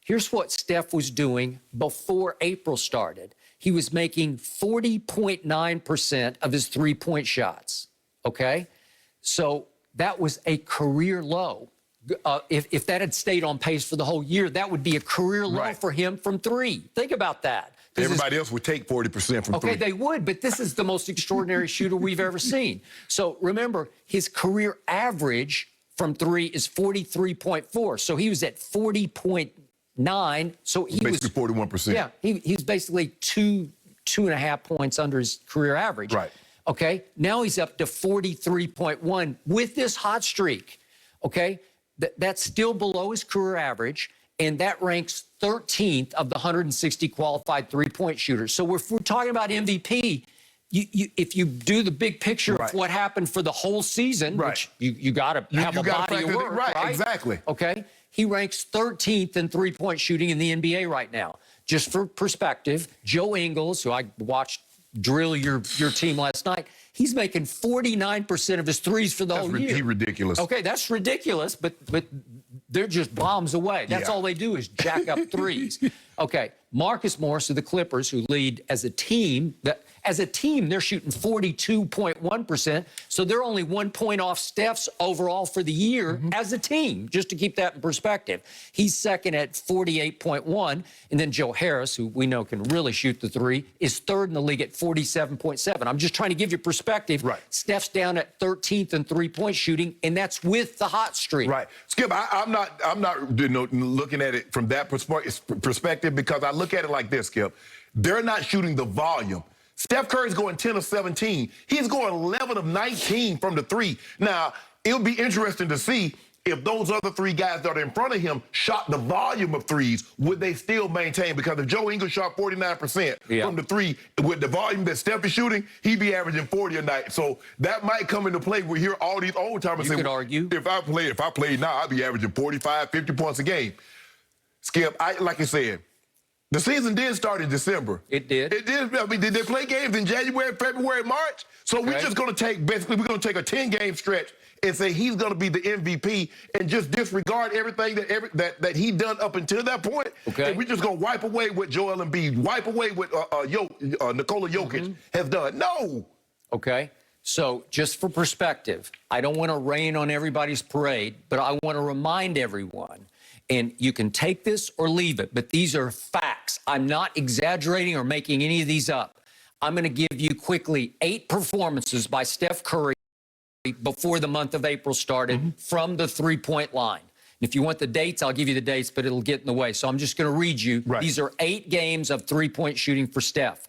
Here's what Steph was doing before April started. He was making 40.9% of his three-point shots, okay? So that was a career low. If that had stayed on pace for the whole year, that would be a career low for him from three. Think about that. Everybody else would take 40% from three. Okay, they would, but this is the most extraordinary shooter we've ever seen. So remember, his career average from three is 43.4. So he was at 40.9. So he was basically 41%. Yeah, he was basically two and a half points under his career average. Right. Okay, now he's up to 43.1 with this hot streak. Okay, that's still below his career average, and that ranks 13th of the 160 qualified three-point shooters. So if we're talking about MVP, if you do the big picture of what happened for the whole season, which you got to have a body of work, right? Exactly. Okay, he ranks 13th in three-point shooting in the NBA right now. Just for perspective, Joe Ingles, who I watched drill your team last night, he's making 49% of his threes for the whole year. He's ridiculous. Okay, that's ridiculous, but they're just bombs away. That's all they do is jack up threes. Okay, Marcus Morris of the Clippers, who lead as a team, they're shooting 42.1%, so they're only 1 point off Steph's overall for the year as a team, just to keep that in perspective. He's second at 48.1, and then Joe Harris, who we know can really shoot the three, is third in the league at 47.7. I'm just trying to give you perspective. Right. Steph's down at 13th in three-point shooting, and that's with the hot streak. Right. Skip, I'm not looking at it from that perspective, because I look at it like this, Skip. They're not shooting the volume. Steph Curry's going 10 of 17. He's going 11 of 19 from the three. Now, it'll be interesting to see if those other three guys that are in front of him shot the volume of threes, would they still maintain? Because if Joe Ingles shot 49% from the three, with the volume that Steph is shooting, he'd be averaging 40 a night. So that might come into play. We hear all these old timers say, could argue. If I played now, I'd be averaging 45, 50 points a game. Skip, like you said, the season did start in December. It did. It did. I mean, did they play games in January, February, March? So we're just going to take, basically, we're going to take a 10-game stretch and say he's going to be the MVP and just disregard everything that he done up until that point. Okay. And we're just going to wipe away what Joel Embiid, wipe away what Nikola Jokic has done. No. Okay. So just for perspective, I don't want to rain on everybody's parade, but I want to remind everyone, and you can take this or leave it, but these are facts. I'm not exaggerating or making any of these up. I'm going to give you quickly 8 performances by Steph Curry before the month of April started from the three-point line. And if you want the dates, I'll give you the dates, but it'll get in the way. So I'm just going to read you. These are 8 games of three-point shooting for Steph.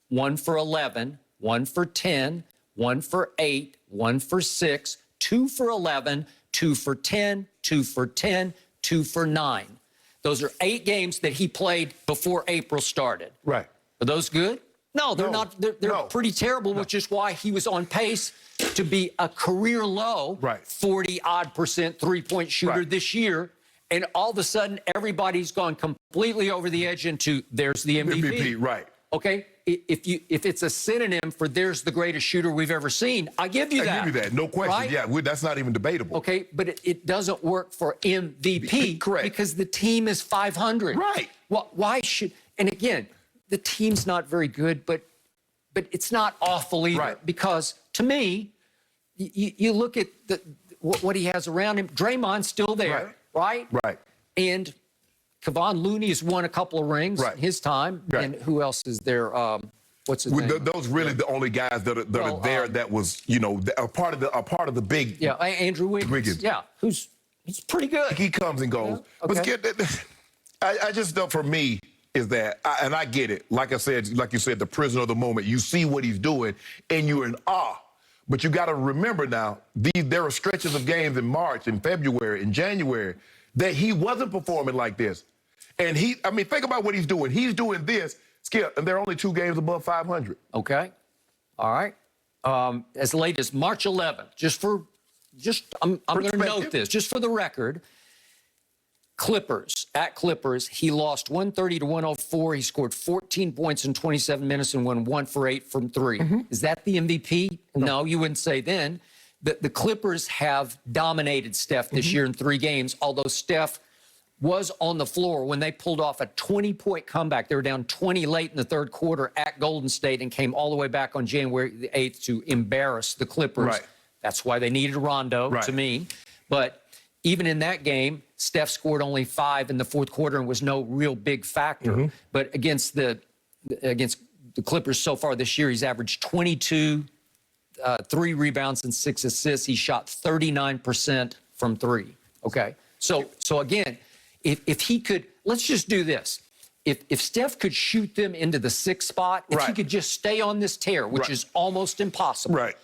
1 for 11, 1 for 10, 1 for 8, 1 for 6, 2 for 11, 2 for 10, 2 for 10, 2 for 9. Those are 8 games that he played before April started. Right. Are those good? No, they're not. They're pretty terrible, which is why he was on pace to be a career low 40-odd% thrip-point shooter this year. And all of a sudden, everybody's gone completely over the edge into there's the MVP. Right. Okay? If it's a synonym for there's the greatest shooter we've ever seen, I give you that. I give you that, no question. Right? Yeah, that's not even debatable. Okay, but it doesn't work for MVP. Correct. Because the team is 500. Right. Well, why should, and again, the team's not very good, but it's not awful either. Right. Because to me, you look at what he has around him. Draymond's still there, right? Right. And Kevon Looney has won a couple of rings in his time. And who else is there? What's his name? Those really the only guys that are there that was, a part of the big. Yeah, Andrew Wiggins. Yeah, he's pretty good. He comes and goes. Yeah. Okay. But I just know for me is that, and I get it. Like I said, like you said, the prisoner of the moment. You see what he's doing, and you're in awe. But you got to remember now, there are stretches of games in March, in February, in January that he wasn't performing like this. And I mean, think about what he's doing. He's doing this, Skip, and there are only 2 games above 500. Okay. All right. As late as March 11th, I'm going to note this, just for the record, at Clippers, he lost 130 to 104. He scored 14 points in 27 minutes and went 1 for 8 from 3. Is that the MVP? No, you wouldn't say then. The Clippers have dominated Steph this year in 3 games, although Steph was on the floor when they pulled off a 20-point comeback. They were down 20 late in the third quarter at Golden State and came all the way back on January the 8th to embarrass the Clippers. Right. That's why they needed Rondo, Right. to me. But even in that game, Steph scored only 5 in the fourth quarter and was no real big factor. But against the Clippers so far this year, he's averaged 22, 3 rebounds and 6 assists. He shot 39% from 3. Okay. So again, if he could, let's just do this. If Steph could shoot them into the 6th spot, if he Right. could just stay on this tear, which Right. is almost impossible. Right.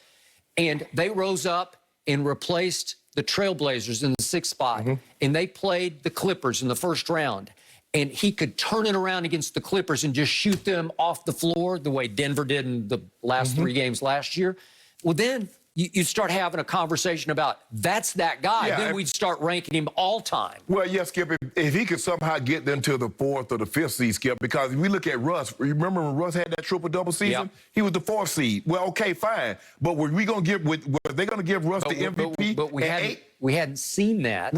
And they rose up and replaced the Trailblazers in the 6th spot, and they played the Clippers in the first round. And he could turn it around against the Clippers and just shoot them off the floor the way Denver did in the last 3 games last year. Well, then you start having a conversation about that's that guy. Yeah, Then we'd start ranking him all time. Well, yes, Skip, if he could somehow get them to the 4th or the 5th seed, Skip, because if we look at Russ, remember when Russ had that triple-double season? Yep. He was the 4th seed. Well, okay, fine. But were we going to give, were they going to give Russ the MVP? But we hadn't seen that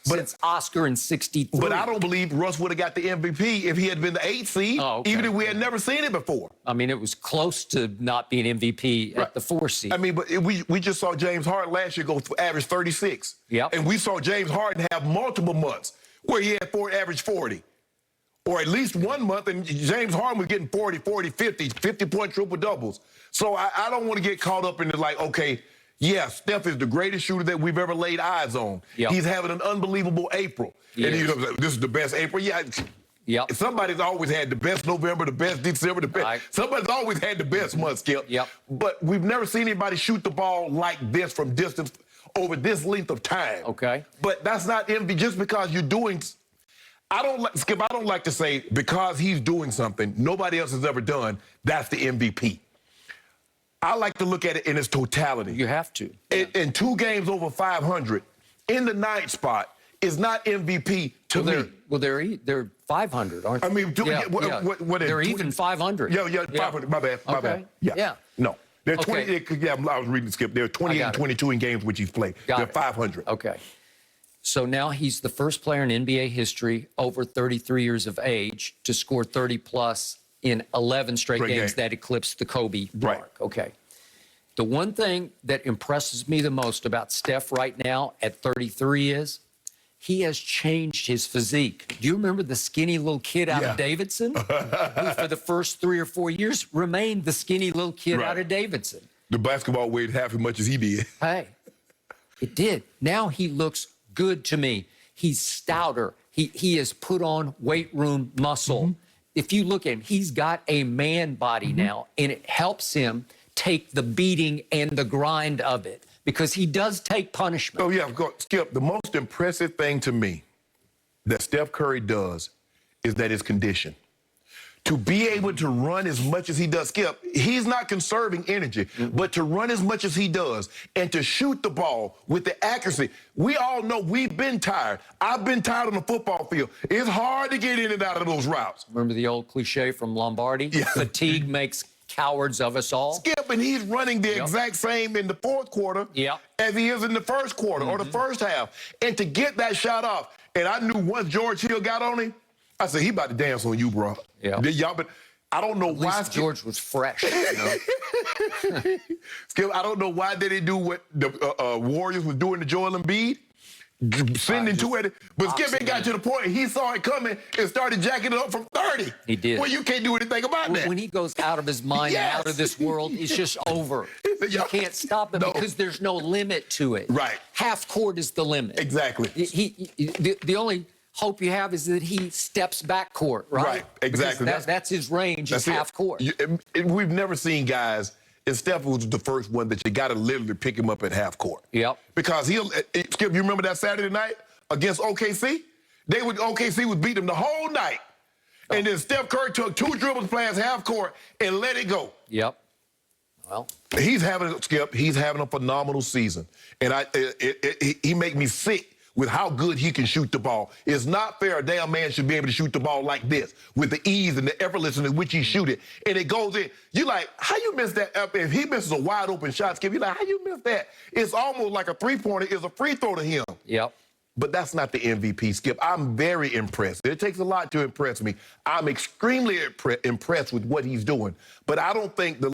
since Oscar in '63. But I don't believe Russ would have got the MVP if he had been the 8th seed, even if we had never seen it before. I mean, it was close to not being MVP at the 4th seed. I mean, but we just saw James Harden last year go average 36. Yep. And we saw James Harden have multiple months where he had average 40. Or at least one month, and James Harden was getting 40, 50-point triple-doubles. So I don't want to get caught up in the like, okay, yeah, Steph is the greatest shooter that we've ever laid eyes on. Yep. He's having an unbelievable April. And this is the best April. Yeah. Yep. Somebody's always had the best November, the best December, the best. Right. Somebody's always had the best month, Skip. Yep. But we've never seen anybody shoot the ball like this from distance over this length of time. Okay. But that's not envy just because you're doing. Skip, I don't like to say because he's doing something nobody else has ever done, that's the MVP. I like to look at it in its totality. You have to. In 2 games over 500, in the 9th spot, is not MVP to me. Well, they're 500, aren't they? I mean, what they're even 500. Yeah, 500. My bad. My bad. Yeah. No. They're 20. Okay. I was reading Skip. They're 28 and 22 in games which he's played. They're 500. Okay. So now he's the first player in NBA history over 33 years of age to score 30-plus in 11 straight games that eclipsed the Kobe mark. Right. Okay. The one thing that impresses me the most about Steph right now at 33 is he has changed his physique. Do you remember the skinny little kid out of Davidson? Who for the first 3 or 4 years remained the skinny little kid out of Davidson. The basketball weighed half as much as he did. Hey, it did. Now he looks good to me. He's stouter. He has put on weight room muscle. If you look at him, he's got a man body now, and it helps him take the beating and the grind of it because he does take punishment. Oh, yeah, of course. Skip, the most impressive thing to me that Steph Curry does is that his condition. To be able to run as much as he does, Skip, he's not conserving energy, but to run as much as he does and to shoot the ball with the accuracy. We all know we've been tired. I've been tired on the football field. It's hard to get in and out of those routes. Remember the old cliche from Lombardi? Fatigue makes cowards of us all. Skip, and he's running the exact same in the fourth quarter as he is in the first quarter or the first half. And to get that shot off, and I knew once George Hill got on him, I said, he about to dance on you, bro. Yeah. But I don't know why. George was fresh. You know? Skip, I don't know why they didn't do what the Warriors was doing to Joel Embiid. Sending 2 at it. But Skip, it got to the point he saw it coming and started jacking it up from 30. He did. Well, you can't do anything about that. When he goes out of his mind and out of this world, it's just over. You can't stop it because there's no limit to it. Right. Half court is the limit. Exactly. The only hope you have is that he steps back court, right? Right, exactly. That's his range, is half court. We've never seen guys, and Steph was the first one that you got to literally pick him up at half court. Yep. Because Skip, you remember that Saturday night against OKC? OKC was beating them the whole night. And then Steph Curry took 2 dribbles past half court and let it go. Yep. Well, he's having a phenomenal season. And he make me sick with how good he can shoot the ball. It's not fair a damn man should be able to shoot the ball like this with the ease and the effortlessness in which he shoot it. And it goes in. You like, how you miss that? If he misses a wide open shot, Skip, you like, how you miss that? It's almost like a three-pointer is a free throw to him. Yep. but that's not the MVP, Skip. I'm very impressed. It takes a lot to impress me. I'm extremely impressed with what he's doing, but I don't think the